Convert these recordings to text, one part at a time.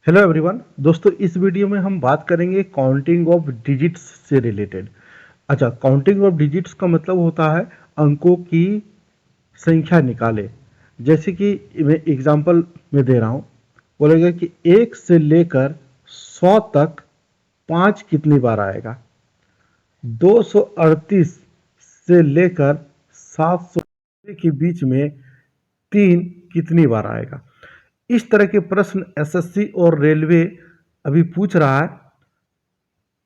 Hello everyone दोस्तों, इस video में हम बात करेंगे काउंटिंग ऑफ डिजिट्स से रिलेटेड। अच्छा, काउंटिंग ऑफ डिजिट्स का मतलब होता है अंकों की संख्या निकाले। जैसे कि मैं एग्जांपल में दे रहा हूँ, बोलेगा कि 1 से लेकर 100 तक 5 कितनी बार आएगा। 238 से लेकर 700 के बीच में 3 कितनी बार आएगा। इस तरह के प्रश्न एसएससी और रेलवे अभी पूछ रहा है।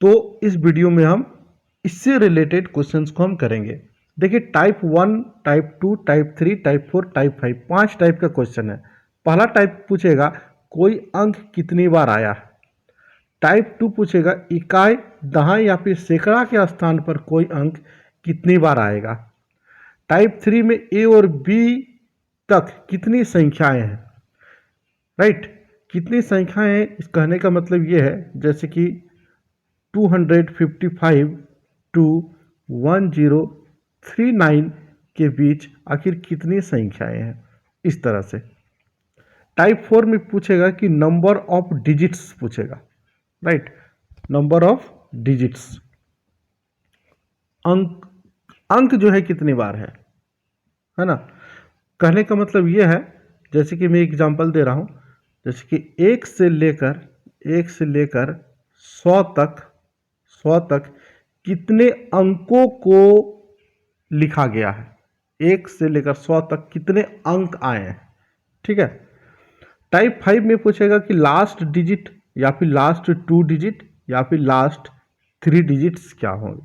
तो इस वीडियो में हम इससे रिलेटेड क्वेश्चंस को हम करेंगे। देखिए, type 1, type 2, type 3, type 4, type 5, 5 type का क्वेश्चन है। पहला टाइप पूछेगा कोई अंक कितनी बार आया। टाइप 2 पूछेगा इकाई, दहाई या फिर सैकड़ा के स्थान पर कोई अंक कितनी बार आएगा। टाइप 3 में ए और बी तक कितनी संख्याएं हैं। राइट, कितनी संख्याएं, इस कहने का मतलब ये है जैसे कि 255 टू 1039 के बीच आखिर कितनी संख्याएं हैं, इस तरह से। टाइप 4 में पूछेगा कि नंबर ऑफ डिजिट्स पूछेगा। राइट, नंबर ऑफ डिजिट्स, अंक अंक जो है कितनी बार है ना। कहने का मतलब ये है, जैसे कि मैं एग्जांपल दे रहा हूं, जैसे कि 1 से लेकर 100 तक कितने अंकों को लिखा गया है। 1 से लेकर 100 तक कितने अंक आए हैं। ठीक है। टाइप 5 में पूछेगा कि लास्ट डिजिट या फिर लास्ट 2 डिजिट या फिर लास्ट 3 डिजिट्स क्या होंगे।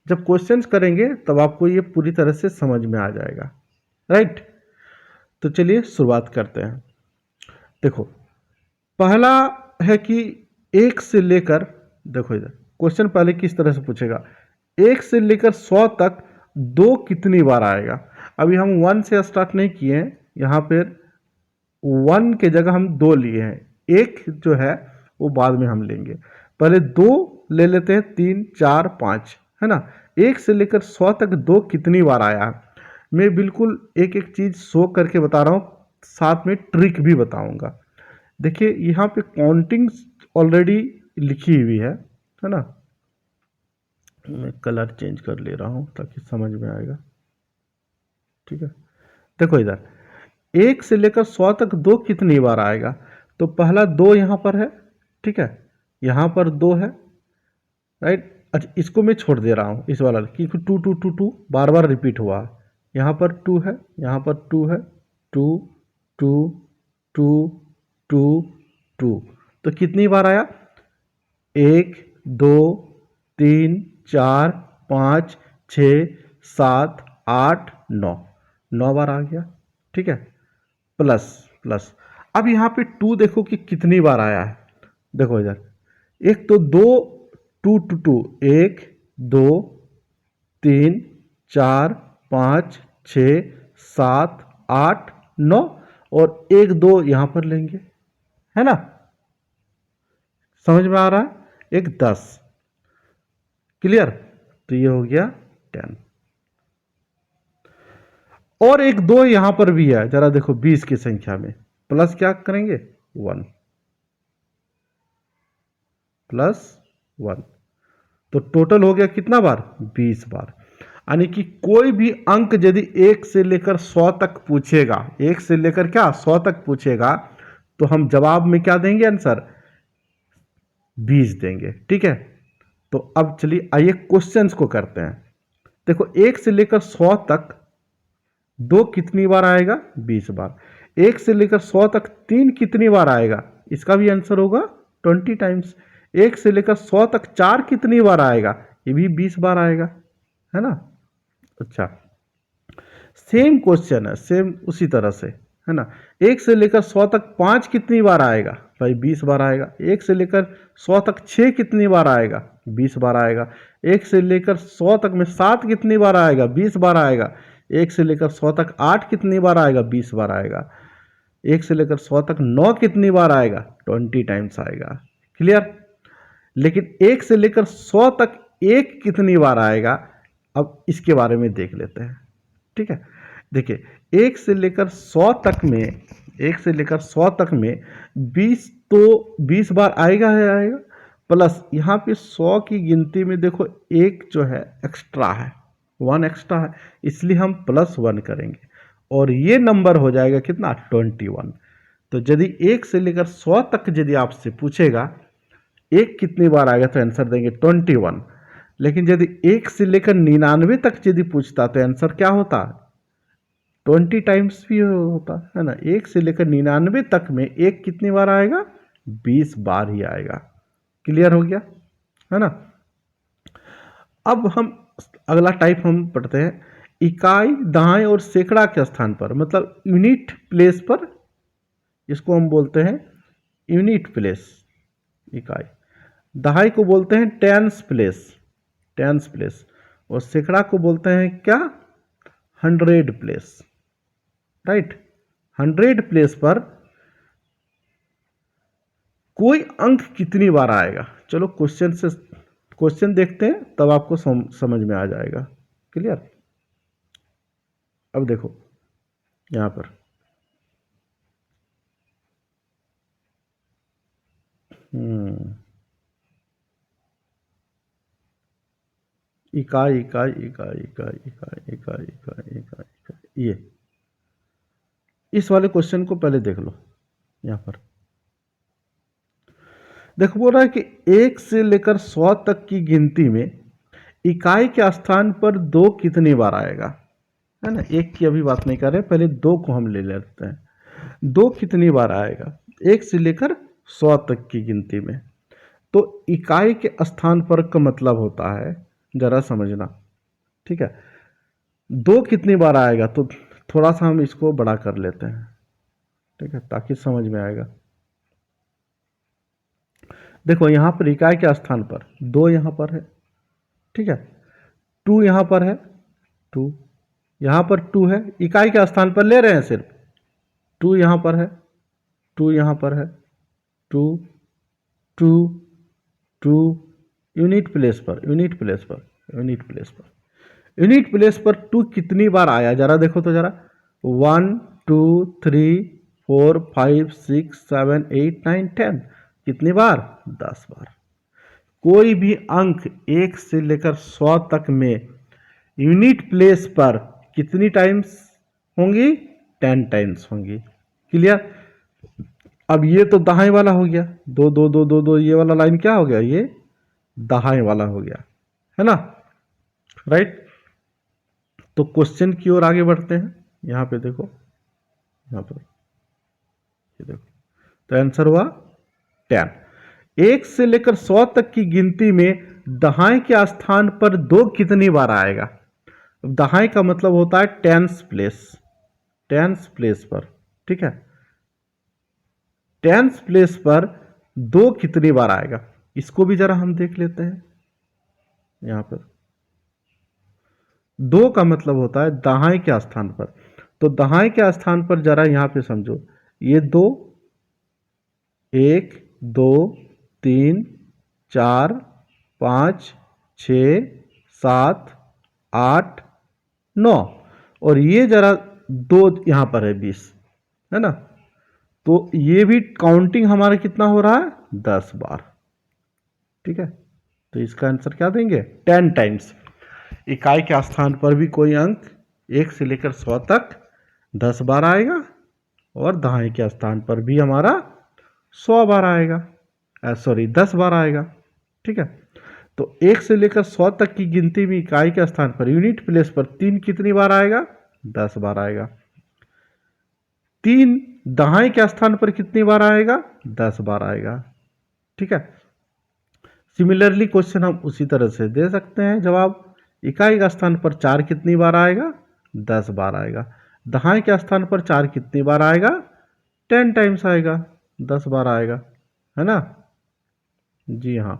जब क्वेश्चंस करेंगे तब आपको ये पूरी तरह से समझ में आ जाएगा। राइट, तो चलिए शुरुआत करते हैं। देखो, पहला है कि 1 से लेकर, देखो इधर क्वेश्चन पहले किस तरह से पूछेगा, 1 से लेकर 100 तक 2 कितनी बार आएगा। अभी हम 1 से स्टार्ट नहीं किए हैं, यहाँ पर 1 के जगह हम 2 लिए हैं, 1 जो है वो बाद में हम लेंगे। पहले 2 ले लेते हैं, 3, 4, 5, है ना। 1 से लेकर 100 तक 2 कितनी बार आया है। मैं बिल्कुल एक एक चीज़ शो करके बता रहा हूँ, साथ में ट्रिक भी बताऊंगा। देखिए, यहाँ पे काउंटिंग ऑलरेडी लिखी हुई है ना। मैं कलर चेंज कर ले रहा हूँ ताकि समझ में आएगा। ठीक है, देखो इधर 1 से लेकर 100 तक 2 कितनी बार आएगा। तो पहला 2 यहाँ पर है, ठीक है, यहाँ पर 2 है। राइट, अच्छा इसको मैं छोड़ दे रहा हूँ, इस वाला, क्योंकि 2 2 2 2 बार बार रिपीट हुआ। यहाँ पर 2 है, यहाँ पर 2 है, 2 2 2 2 2। तो कितनी बार आया, 1 2 3 4 5 6 7 8 9, 9 बार आ गया। ठीक है, प्लस प्लस। अब यहाँ पे 2 देखो कि कितनी बार आया है। देखो इधर एक तो 2, 2 टू 2, 1 2 3 4 5 6 7 8 9, और 1 2 यहां पर लेंगे, है ना। समझ में आ रहा है, एक 10। क्लियर, तो ये हो गया 10। और एक 2 यहां पर भी है, जरा देखो 20 की संख्या में प्लस क्या करेंगे, 1 प्लस 1। तो टोटल हो गया कितना बार, 20 बार। यानी कि कोई भी अंक यदि 1 से लेकर 100 तक पूछेगा, 1 से लेकर क्या 100 तक पूछेगा, तो हम जवाब में क्या देंगे, आंसर 20 देंगे। ठीक है, तो अब चलिए आइए क्वेश्चंस को करते हैं। देखो, 1 से लेकर 100 तक 2 कितनी बार आएगा, 20 बार। 1 से लेकर 100 तक 3 कितनी बार आएगा, इसका भी आंसर होगा 20 टाइम्स। 1 से लेकर 100 तक 4 कितनी बार आएगा, ये भी 20 बार आएगा, है ना। अच्छा, सेम क्वेश्चन है, सेम उसी तरह से, है ना। 1 से लेकर 100 तक 5 कितनी बार आएगा, भाई 20 बार आएगा। 1 से लेकर 100 तक 6 कितनी बार आएगा, 20 बार आएगा। 1 से लेकर 100 तक में 7 कितनी बार आएगा, 20 बार आएगा। 1 से लेकर 100 तक 8 कितनी बार आएगा, 20 बार आएगा। 1 से लेकर 100 तक 9 कितनी बार आएगा, 20 टाइम्स आएगा। क्लियर। लेकिन 1 से लेकर 100 तक 1 कितनी बार आएगा, अब इसके बारे में देख लेते हैं। ठीक है, देखिए 1 से लेकर 100 तक में 1 से लेकर 100 तक में 20 तो 20 बार आएगा है आएगा, प्लस यहाँ पे 100 की गिनती में देखो एक जो है एक्स्ट्रा है, 1 एक्स्ट्रा है, इसलिए हम +1 करेंगे और ये नंबर हो जाएगा कितना 21। तो यदि 1 से लेकर 100 तक यदि आपसे पूछेगा एक कितनी बार आएगा तो आंसर देंगे 21। लेकिन यदि 1 से लेकर 99 तक यदि पूछता तो आंसर क्या होता 20 टाइम्स भी होता है ना। 1 से लेकर 99 तक में एक कितनी बार आएगा 20 बार ही आएगा। क्लियर हो गया है ना। अब हम अगला टाइप हम पढ़ते हैं, इकाई दहाई और सैकड़ा के स्थान पर, मतलब यूनिट प्लेस पर, इसको हम बोलते हैं यूनिट प्लेस इकाई। दहाई को बोलते हैं टेंस प्लेस, टेंस प्लेस, और सैकड़ा को बोलते हैं क्या 100 प्लेस, राइट। 100 प्लेस पर कोई अंक कितनी बार आएगा, चलो क्वेश्चन देखते हैं तब आपको समझ में आ जाएगा। क्लियर। अब देखो यहां पर इकाई इकाई इकाई इकाई इकाई इकाई इकाई इकाई, ये इस वाले क्वेश्चन को पहले देख लो। यहां पर देखो बोल रहा है कि 1 से लेकर 100 तक की गिनती में इकाई के स्थान पर 2 कितनी बार आएगा, है ना। 1 की अभी बात नहीं कर रहे, पहले 2 को हम ले लेते हैं। 2 कितनी बार आएगा 1 से लेकर 100 तक की गिनती में। तो इकाई के स्थान पर का मतलब होता है, जरा समझना, ठीक है। 2 कितनी बार आएगा तो थोड़ा सा हम इसको बड़ा कर लेते हैं, ठीक है, ताकि समझ में आएगा। देखो यहां पर इकाई के स्थान पर 2 यहां पर है, ठीक है, 2 यहां पर है, 2 यहां पर 2 है, इकाई के स्थान पर ले रहे हैं सिर्फ 2 यहां पर है, 2 यहां पर है, 2 2 2 यूनिट प्लेस पर, यूनिट प्लेस पर, यूनिट प्लेस पर, यूनिट प्लेस पर 2 कितनी बार आया जरा देखो तो जरा। 1 2 3 4 5 6 7 8 9 10, कितनी बार 10 बार। कोई भी अंक 1 से लेकर 100 तक में यूनिट प्लेस पर कितनी टाइम्स होंगी 10 टाइम्स होंगी। क्लियर। अब ये तो दहाई वाला हो गया, 2 2 2 2 2, ये वाला लाइन क्या हो गया, ये दहाई वाला हो गया, है ना, राइट। तो क्वेश्चन की ओर आगे बढ़ते हैं। यहां पे देखो, यहां पर ये देखो, तो आंसर हुआ 10। 1 से लेकर 100 तक की गिनती में दहाई के स्थान पर 2 कितनी बार आएगा। दहाई का मतलब होता है टेंस प्लेस, टेंस प्लेस पर, ठीक है। टेंस प्लेस पर 2 कितनी बार आएगा, इसको भी जरा हम देख लेते हैं। यहां पर 2 का मतलब होता है दहाई के स्थान पर, तो दहाई के स्थान पर जरा यहां पे समझो, ये 2 1 2 3 4 5 6 7 8 9, और ये जरा 2 यहां पर है 20, है ना। तो ये भी काउंटिंग हमारा कितना हो रहा है 10 बार, ठीक है। तो इसका आंसर क्या देंगे 10 टाइम्स। इकाई के स्थान पर भी कोई अंक 1 से लेकर 100 तक 10 बार आएगा, और दहाई के स्थान पर भी हमारा 100 बार आएगा, सॉरी 10 बार आएगा, ठीक है। तो 1 से लेकर 100 तक की गिनती में इकाई के स्थान पर यूनिट प्लेस पर 3 कितनी बार आएगा 10 बार आएगा। 3 दहाई के स्थान पर कितनी बार आएगा 10 बार आएगा, ठीक है। सिमिलरली क्वेश्चन हम उसी तरह से दे सकते हैं जवाब। इकाई के स्थान पर 4 कितनी बार आएगा 10 बार आएगा। दहाई के स्थान पर 4 कितनी बार आएगा 10 टाइम्स आएगा, 10 बार आएगा, है ना। जी हाँ।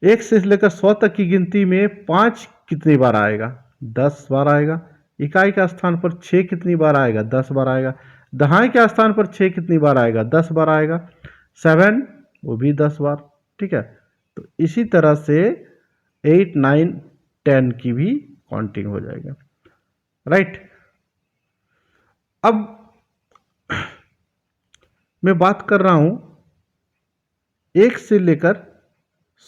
1 से लेकर 100 तक की गिनती में 5 कितनी बार आएगा 10 बार आएगा। इकाई के स्थान पर 6 कितनी बार आएगा 10 बार आएगा। दहाई के स्थान पर 6 कितनी बार आएगा 10 बार आएगा। 7 वो भी 10 बार, ठीक है। तो इसी तरह से 8 9 10 की भी काउंटिंग हो जाएगा, राइट। अब मैं बात कर रहा हूं 1 से लेकर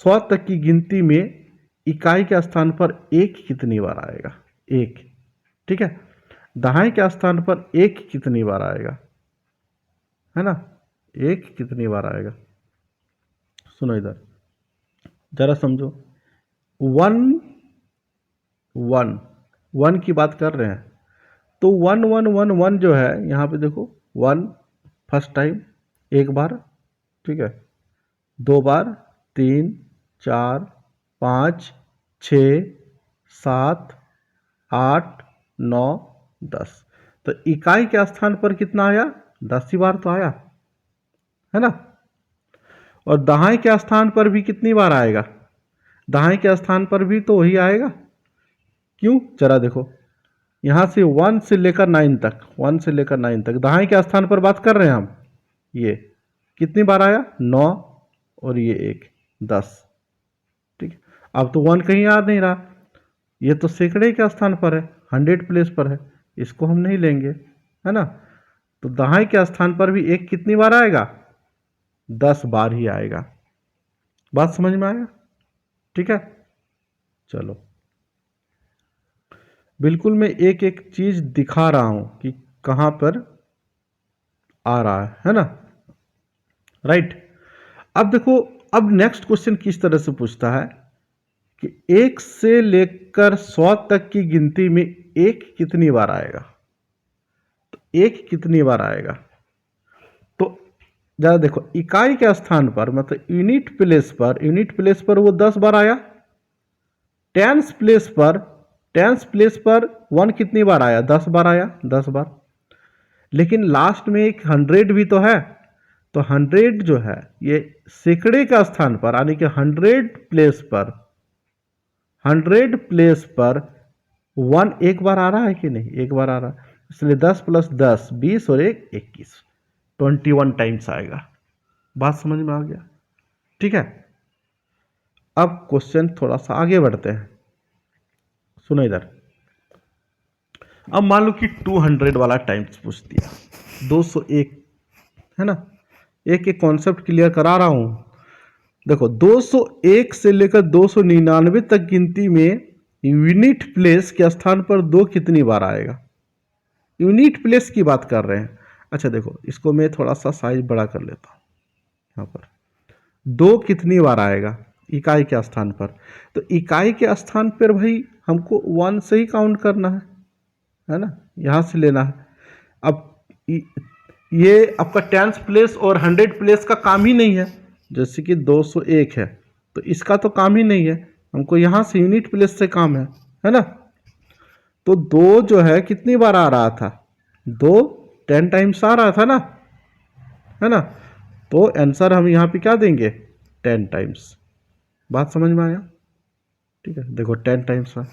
100 तक की गिनती में इकाई के स्थान पर एक कितनी बार आएगा? एक। ठीक है। दहाई के स्थान पर एक कितनी बार आएगा? है ना? एक कितनी बार आएगा? सुनो इधर, जरा समझो। वन, वन, वन की बात कर रहे हैं तो वन वन वन वन जो है यहाँ पे देखो, वन फर्स्ट टाइम एक बार, ठीक है, दो बार, तीन, चार, पाँच, छ, सात, आठ, नौ, 10। तो इकाई के स्थान पर कितना आया? 10 ही बार तो आया, है ना? और दहाई के स्थान पर भी कितनी बार आएगा? दहाई के स्थान पर भी तो वही आएगा। क्यों? जरा देखो, यहाँ से 1 से लेकर 9 तक, 1 से लेकर 9 तक दहाई के स्थान पर बात कर रहे हैं हम। ये कितनी बार आया? 9, और ये एक 10। ठीक है। अब तो 1 कहीं आ नहीं रहा, ये तो सैकड़े के स्थान पर है, 100 प्लेस पर है, इसको हम नहीं लेंगे, है ना? तो दहाई के स्थान पर भी एक कितनी बार आएगा? 10 बार ही आएगा। बात समझ में आया? ठीक है, चलो। बिल्कुल मैं एक एक चीज दिखा रहा हूं कि कहां पर आ रहा है ना? राइट। अब देखो, अब नेक्स्ट क्वेश्चन किस तरह से पूछता है कि 1 से लेकर 100 तक की गिनती में एक कितनी बार आएगा? तो एक कितनी बार आएगा? तो जरा देखो, इकाई के स्थान पर मतलब यूनिट प्लेस पर वो 10 बार आया। टेंस प्लेस पर 1 कितनी बार आया? 10 बार आया, 10 बार। लेकिन लास्ट में एक 100 भी तो है, तो 100 जो है ये सैकड़े का स्थान पर, यानी कि 100 प्लेस पर 1 एक बार आ रहा है कि नहीं? एक बार आ रहा है, इसलिए 10 + 10 20 और 1 21, 21 टाइम्स आएगा। बात समझ में आ गया? ठीक है। अब क्वेश्चन थोड़ा सा आगे बढ़ते हैं, सुनो इधर। अब मान लो कि 200 वाला टाइम्स पूछ दिया, 201, है ना? एक एक कॉन्सेप्ट क्लियर करा रहा हूं। देखो, 201 से लेकर 299 तक गिनती में यूनिट प्लेस के स्थान पर 2 कितनी बार आएगा? यूनिट प्लेस की बात कर रहे हैं। अच्छा देखो, इसको मैं थोड़ा सा साइज बड़ा कर लेता हूं। यहाँ पर 2 कितनी बार आएगा इकाई के स्थान पर? तो इकाई के स्थान पर भाई हमको 1 से ही काउंट करना है ना? यहाँ से लेना है। अब ये आपका टेंस प्लेस और 100 प्लेस का काम ही नहीं है। जैसे कि 201 है तो इसका तो काम ही नहीं है, हमको यहाँ से यूनिट प्लेस से काम है ना? तो 2 जो है कितनी बार आ रहा था? 2 10 टाइम्स आ रहा था ना, है ना? तो आंसर हम यहाँ पे क्या देंगे? 10 टाइम्स। बात समझ में आया? ठीक है, देखो 10 टाइम्स है।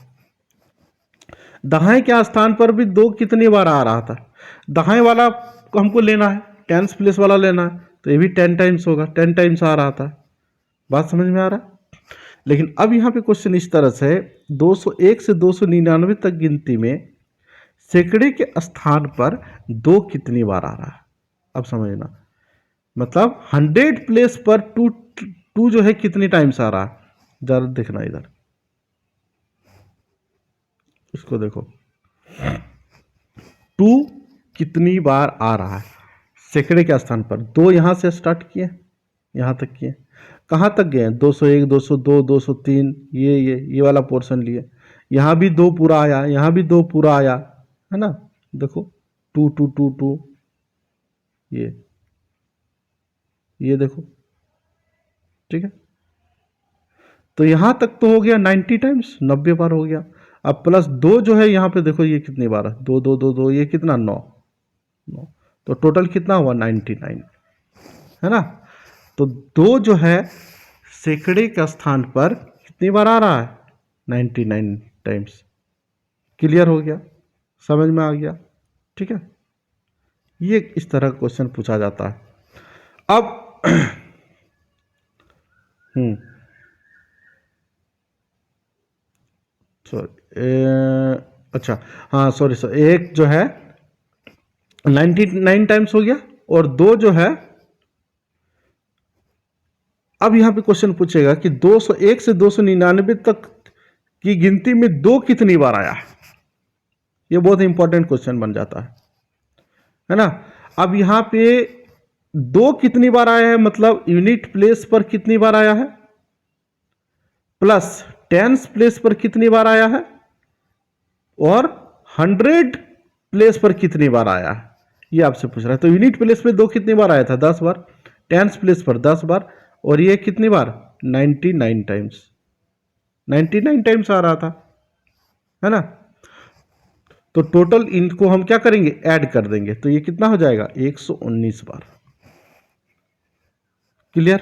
दहाई के स्थान पर भी 2 कितनी बार आ रहा था? दहाई वाला हमको लेना है, टेंस प्लेस वाला लेना है, तो ये भी 10 टाइम्स होगा, 10 टाइम्स आ रहा था। बात समझ में आ रहा है? लेकिन अब यहाँ पे क्वेश्चन इस तरह से है, 201 से 299 तक गिनती में सैकड़े के स्थान पर 2 कितनी बार आ रहा है? अब समझना, मतलब 100 प्लेस पर 2 जो है कितनी टाइम्स आ रहा है? जरा देखना इधर, इसको देखो, 2 कितनी बार आ रहा है सैकड़े के स्थान पर? 2 यहां से स्टार्ट किए, यहां तक किए, कहां तक गए? 201, 202, 203, ये वाला पोर्शन लिए। यहां भी 2 पूरा आया, यहां भी 2 पूरा आया, है ना? देखो 2 2 2 2, ये देखो, ठीक है। तो यहां तक तो हो गया 90 टाइम्स, 90 बार हो गया। अब प्लस 2 जो है यहां पे देखो, ये कितनी बार है? 2 2 2 2, ये कितना? 9 9, तो टोटल कितना हुआ? 99, है ना? तो 2 जो है सैकड़े के स्थान पर कितनी बार आ रहा है? 99 टाइम्स। क्लियर हो गया? समझ में आ गया? ठीक है, ये इस तरह का क्वेश्चन पूछा जाता है। अब सॉरी, अच्छा हाँ, सॉरी एक जो है 99 टाइम्स हो गया। और 2 जो है, अब यहां पे क्वेश्चन पूछेगा कि 201 से 299 तक की गिनती में 2 कितनी बार आया है। ये बहुत इंपॉर्टेंट क्वेश्चन बन जाता है ना। अब यहां पे 2 कितनी बार आया है, मतलब यूनिट प्लेस पर कितनी बार आया है, प्लस टेंस प्लेस पर कितनी बार आया है, और 100 प्लेस पर कितनी बार आया है, ये आपसे पूछ रहा है। तो यूनिट प्लेस पे 2 कितनी बार आया था, 10 बार। टेंस प्लेस पर 10 बार। और ये कितनी बार, 99 टाइम्स। 99 टाइम्स आ रहा था, है ना। तो टोटल इनको हम क्या करेंगे, ऐड कर देंगे, तो ये कितना हो जाएगा, 119 बार। क्लियर।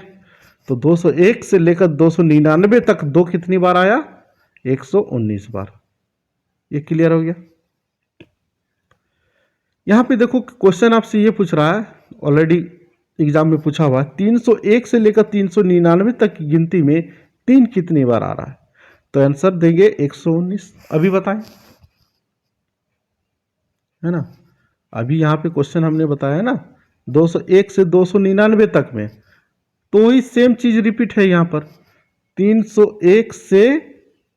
तो 201 से लेकर 299 तक 2 कितनी बार आया, 119 बार। ये क्लियर हो गया। यहां पे देखो क्वेश्चन आपसे ये पूछ रहा है, ऑलरेडी एग्जाम में पूछा हुआ है, 301 से लेकर 399 तक की गिनती में 3 कितनी बार आ रहा है। तो आंसर देंगे 119। अभी बताएं, है ना। अभी यहां पे क्वेश्चन हमने बताया ना, 201 से 299 तक में, तो ही सेम चीज रिपीट है यहां पर। 301 से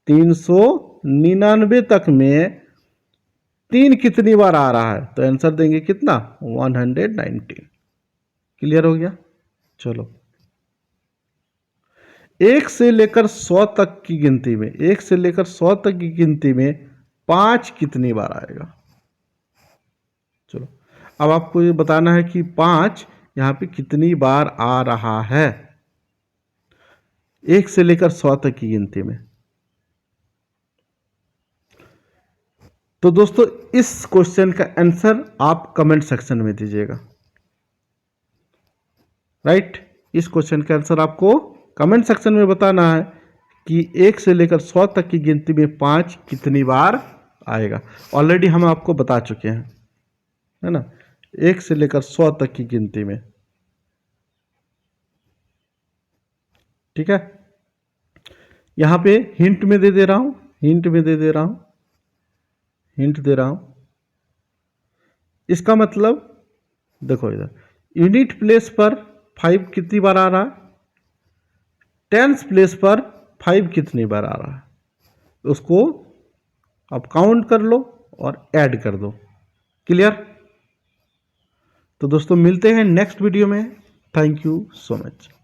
399 तक में 3 कितनी बार आ रहा है, तो आंसर देंगे कितना, 190। क्लियर हो गया। चलो, 1 से लेकर 100 तक की गिनती में, 1 से लेकर 100 तक की गिनती में 5 कितनी बार आएगा। चलो, अब आपको ये बताना है कि 5 यहां पे कितनी बार आ रहा है 1 से लेकर 100 तक की गिनती में। तो दोस्तों, इस क्वेश्चन का आंसर आप कमेंट सेक्शन में दीजिएगा। राइट, इस क्वेश्चन का आंसर आपको कमेंट सेक्शन में बताना है कि 1 से लेकर 100 तक की गिनती में 5 कितनी बार आएगा। ऑलरेडी हम आपको बता चुके हैं, है ना, 1 से लेकर 100 तक की गिनती में। ठीक है, यहां पे हिंट में दे दे रहा हूं, हिंट में दे दे रहा हूं, हिंट दे रहा हूं। इसका मतलब देखो इधर, यूनिट प्लेस पर 5 कितनी बार आ रहा है, टेंस प्लेस पर 5 कितनी बार आ रहा है, उसको आप काउंट कर लो और ऐड कर दो। क्लियर। तो दोस्तों, मिलते हैं नेक्स्ट वीडियो में। Thank you so much.